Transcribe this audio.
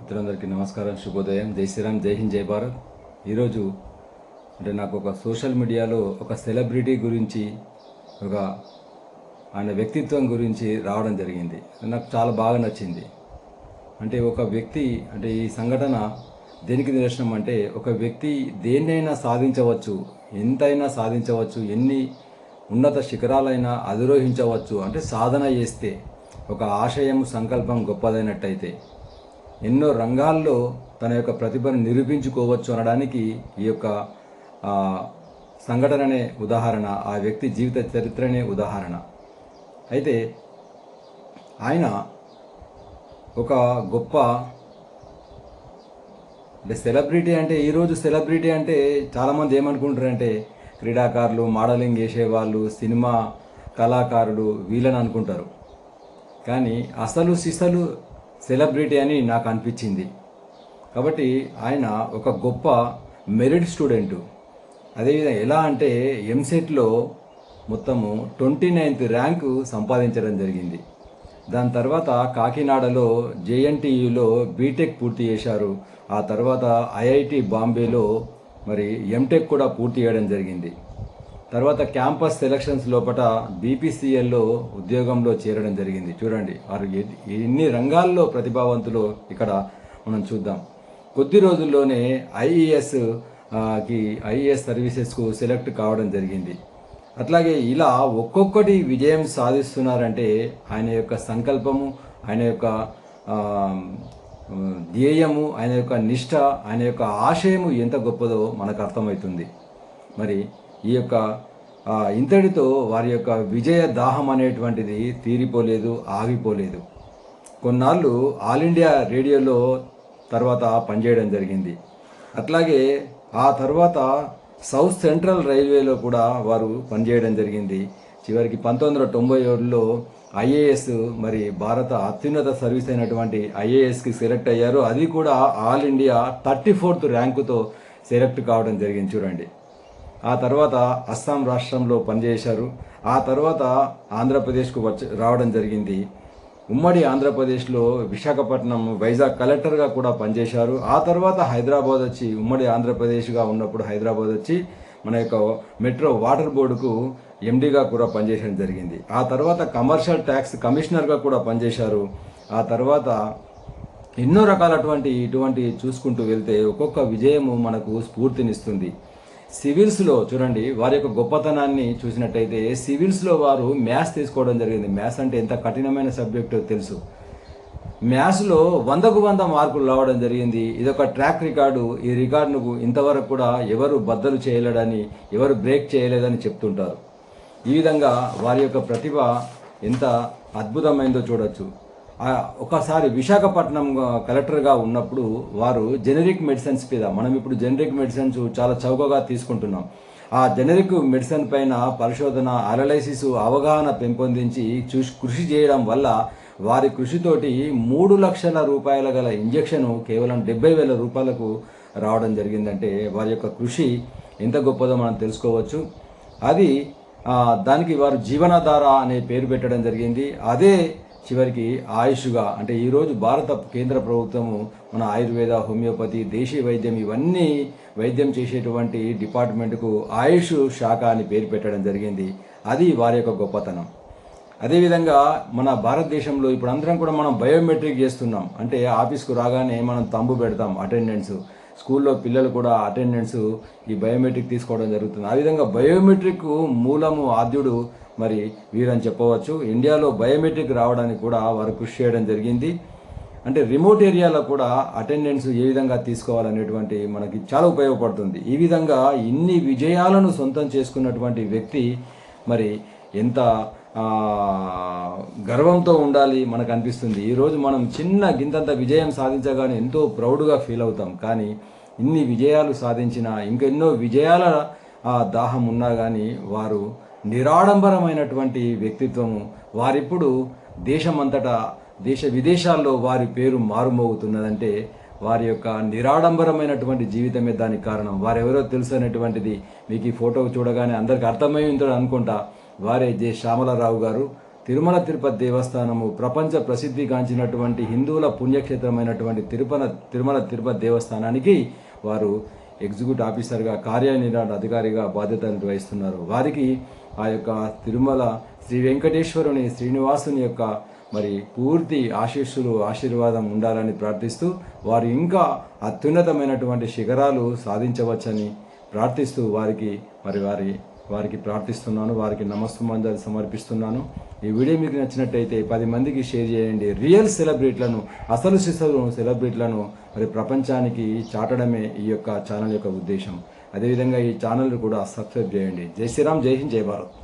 మిత్రులందరికీ నమస్కారం, శుభోదయం, జై శ్రీరామ్, జై హింద్, జై భారత్. ఈరోజు నాకు ఒక సోషల్ మీడియాలో ఒక సెలబ్రిటీ గురించి, ఒక ఆయన వ్యక్తిత్వం గురించి రావడం జరిగింది. నాకు చాలా బాగా నచ్చింది. ఒక వ్యక్తి ఈ సంఘటన దేనికి నిదర్శనం అంటే, ఒక వ్యక్తి దేన్నైనా సాధించవచ్చు, ఎంతైనా సాధించవచ్చు, ఎన్ని ఉన్నత శిఖరాలైనా అధిరోహించవచ్చు. సాధన చేస్తే, ఒక ఆశయం సంకల్పం గొప్పదైనట్టయితే ఎన్నో రంగాల్లో తన యొక్క ప్రతిభను నిరూపించుకోవచ్చు అనడానికి ఈ యొక్క సంఘటననే ఉదాహరణ, ఆ వ్యక్తి జీవిత చరిత్రనే ఉదాహరణ. అయితే ఆయన ఒక గొప్ప సెలబ్రిటీ. ఈరోజు సెలబ్రిటీ చాలామంది ఏమనుకుంటారంటే, క్రీడాకారులు, మోడలింగ్ చేసేవాళ్ళు, సినిమా కళాకారులు వీళ్ళని అనుకుంటారు. కానీ అసలు సిసలు సెలబ్రిటీ అని నాకు అనిపించింది. కాబట్టి ఆయన ఒక గొప్ప మెరిట్ స్టూడెంటు. అదేవిధంగా ఎలా ఎంసెట్లో మొత్తము 29th ర్యాంకు సంపాదించడం జరిగింది. దాని తర్వాత కాకినాడలో జేఎన్టీయూలో బీటెక్ పూర్తి చేశారు. ఆ తర్వాత ఐఐటి బాంబేలో ఎంటెక్ కూడా పూర్తి చేయడం జరిగింది. తర్వాత క్యాంపస్ సెలక్షన్స్ లోపల బీపీసీఎల్లో ఉద్యోగంలో చేరడం జరిగింది. చూడండి, వారు ఎన్ని రంగాల్లో ప్రతిభావంతులు ఇక్కడ మనం చూద్దాం. కొద్ది రోజుల్లోనే ఐఏఎస్ సర్వీసెస్కు సెలెక్ట్ కావడం జరిగింది. అట్లాగే ఇలా ఒక్కొక్కటి విజయం సాధిస్తున్నారంటే ఆయన యొక్క సంకల్పము, ఆయన యొక్క ధ్యేయము, ఆయన యొక్క నిష్ఠ, ఆయన యొక్క ఆశయము ఎంత గొప్పదో మనకు అర్థమవుతుంది. ఈ యొక్క ఇంతటితో వారి యొక్క విజయ దాహం అనేటువంటిది తీరిపోలేదు, ఆగిపోలేదు. కొన్నాళ్ళు ఆల్ ఇండియా రేడియోలో తర్వాత పనిచేయడం జరిగింది. అట్లాగే ఆ తర్వాత సౌత్ సెంట్రల్ రైల్వేలో కూడా వారు పనిచేయడం జరిగింది. చివరికి 1997లో ఐఏఎస్ భారత అత్యున్నత సర్వీస్ అయినటువంటి ఐఏఎస్కి సెలెక్ట్ అయ్యారు. అది కూడా ఆల్ ఇండియా 34th ర్యాంకుతో సెలెక్ట్ కావడం జరిగింది. చూడండి, ఆ తర్వాత అస్సాం రాష్ట్రంలో పనిచేశారు. ఆ తర్వాత ఆంధ్రప్రదేశ్కు రావడం జరిగింది. ఉమ్మడి ఆంధ్రప్రదేశ్లో విశాఖపట్నం, వైజాగ్ కలెక్టర్గా కూడా పనిచేశారు. ఆ తర్వాత హైదరాబాద్ వచ్చి, ఉమ్మడి ఆంధ్రప్రదేశ్గా ఉన్నప్పుడు హైదరాబాద్ వచ్చి మన యొక్క మెట్రో వాటర్ బోర్డుకు ఎండీగా కూడా పనిచేయడం జరిగింది. ఆ తర్వాత కమర్షియల్ ట్యాక్స్ కమిషనర్గా కూడా పనిచేశారు. ఆ తర్వాత ఎన్నో ఇటువంటి చూసుకుంటూ వెళ్తే ఒక్కొక్క విజయము మనకు స్ఫూర్తినిస్తుంది. సివిల్స్లో చూడండి, వారి యొక్క గొప్పతనాన్ని చూసినట్టయితే సివిల్స్లో వారు మ్యాథ్స్ తీసుకోవడం జరిగింది. మ్యాథ్స్ ఎంత కఠినమైన సబ్జెక్టు తెలుసు. మ్యాథ్స్లో 100కు 100 మార్కులు రావడం జరిగింది. ఇదొక ట్రాక్ రికార్డు. ఈ రికార్డును ఇంతవరకు కూడా ఎవరు బద్దలు చేయలేదని, ఎవరు బ్రేక్ చేయలేదని చెప్తుంటారు. ఈ విధంగా వారి యొక్క ప్రతిభ ఎంత అద్భుతమైందో చూడొచ్చు. ఒకసారి విశాఖపట్నం కలెక్టర్గా ఉన్నప్పుడు వారు జెనరిక్ మెడిసిన్స్ మీద, మనం ఇప్పుడు జెనరిక్ మెడిసిన్స్ చాలా చౌకగా తీసుకుంటున్నాం. ఆ జెనరిక్ మెడిసిన్ పైన పరిశోధన, అనాలైసిస్, అవగాహన పెంపొందించి కృషి చేయడం వల్ల వారి కృషితోటి 3 లక్షల రూపాయల గల ఇంజెక్షన్ కేవలం 70,000 రూపాయలకు రావడం జరిగిందంటే వారి యొక్క కృషి ఎంత గొప్పదో మనం తెలుసుకోవచ్చు. అది దానికి వారు జీవనాధార అనే పేరు పెట్టడం జరిగింది. అదే చివరికి ఆయుష్గా, ఈరోజు భారత కేంద్ర ప్రభుత్వము మన ఆయుర్వేద, హోమియోపతి, దేశీయ వైద్యం ఇవన్నీ వైద్యం చేసేటువంటి డిపార్ట్మెంట్కు ఆయుష్ శాఖ అని పేరు పెట్టడం జరిగింది. అది వారి యొక్క గొప్పతనం. అదేవిధంగా మన భారతదేశంలో ఇప్పుడు అందరం కూడా మనం బయోమెట్రిక్ చేస్తున్నాం. ఆఫీస్కు రాగానే మనం తంబు పెడతాం, అటెండెన్స్. స్కూల్లో పిల్లలు కూడా అటెండెన్స్ ఈ బయోమెట్రిక్ తీసుకోవడం జరుగుతుంది. ఆ విధంగా బయోమెట్రిక్ మూలము ఆద్యుడు వీరని చెప్పవచ్చు. ఇండియాలో బయోమెట్రిక్ రావడానికి కూడా వారు కృషి చేయడం జరిగింది. రిమోట్ ఏరియాలో కూడా అటెండెన్స్ ఏ విధంగా తీసుకోవాలనేటువంటి మనకి చాలా ఉపయోగపడుతుంది. ఈ విధంగా ఇన్ని విజయాలను సొంతం చేసుకున్నటువంటి వ్యక్తి ఎంత గర్వంతో ఉండాలి మనకు అనిపిస్తుంది. ఈరోజు మనం చిన్న గింతంత విజయం సాధించగానే ఎంతో ప్రౌడ్గా ఫీల్ అవుతాం. కానీ ఇన్ని విజయాలు సాధించిన, ఇంకెన్నో విజయాల దాహం ఉన్నా కానీ వారు నిరాడంబరమైనటువంటి వ్యక్తిత్వము. వారిప్పుడు దేశమంతటా, దేశ విదేశాల్లో వారి పేరు మారుమోగుతున్నదంటే వారి యొక్క నిరాడంబరమైనటువంటి జీవితమే దానికి కారణం. వారెవరో తెలుసు అనేటువంటిది మీకు ఈ ఫోటో చూడగానే అందరికీ అర్థమై ఉందని అనుకుంటా. వారే జె శ్యామలారావు గారు. తిరుమల తిరుపతి దేవస్థానము ప్రపంచ ప్రసిద్ధిగాంచినటువంటి హిందువుల పుణ్యక్షేత్రమైనటువంటి తిరుమల తిరుపతి దేవస్థానానికి వారు ఎగ్జిక్యూటివ్ ఆఫీసర్గా కార్యనిర్వహణ అధికారిగా బాధ్యతలు నిర్వహిస్తున్నారు. వారికి ఆ యొక్క తిరుమల శ్రీ వెంకటేశ్వరుని శ్రీనివాసుని యొక్క మరి పూర్తి ఆశీర్వాదం ఉండాలని ప్రార్థిస్తూ వారు ఇంకా అత్యున్నతమైనటువంటి శిఖరాలు సాధించవచ్చని ప్రార్థిస్తూ వారికి ప్రార్థిస్తున్నాను. వారికి నమస్సుమంజలు సమర్పిస్తున్నాను. ఈ వీడియో మీకు నచ్చినట్టయితే 10 మందికి షేర్ చేయండి. రియల్ సెలబ్రిటీలను, అసలు సెలబ్రిటీలను మరి ప్రపంచానికి చాటడమే ఈ యొక్క ఛానల్ యొక్క ఉద్దేశం. అదేవిధంగా ఈ ఛానల్ కూడా సబ్స్క్రైబ్ చేయండి. జై శ్రీరామ్, జై హింద్, జై భారత్.